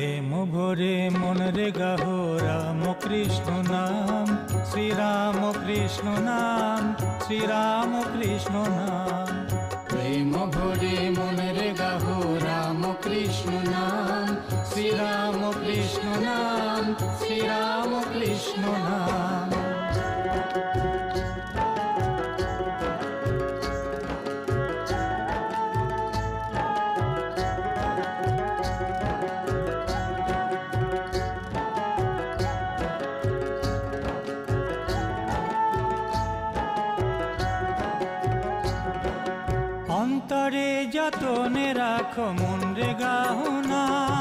প্রেম ভরে মন রে গাহো রাম কৃষ্ণ নাম, শ্রীরাম কৃষ্ণ নাম, শ্রীরাম কৃষ্ণ নাম। প্রেম ভরে মন রে গাহো রাম কৃষ্ণ নাম, শ্রীরাম কৃষ্ণ নাম, শ্রীরাম কৃষ্ণ নাম। অন্তরে যতনে রাখো মন রে গাহো নাম,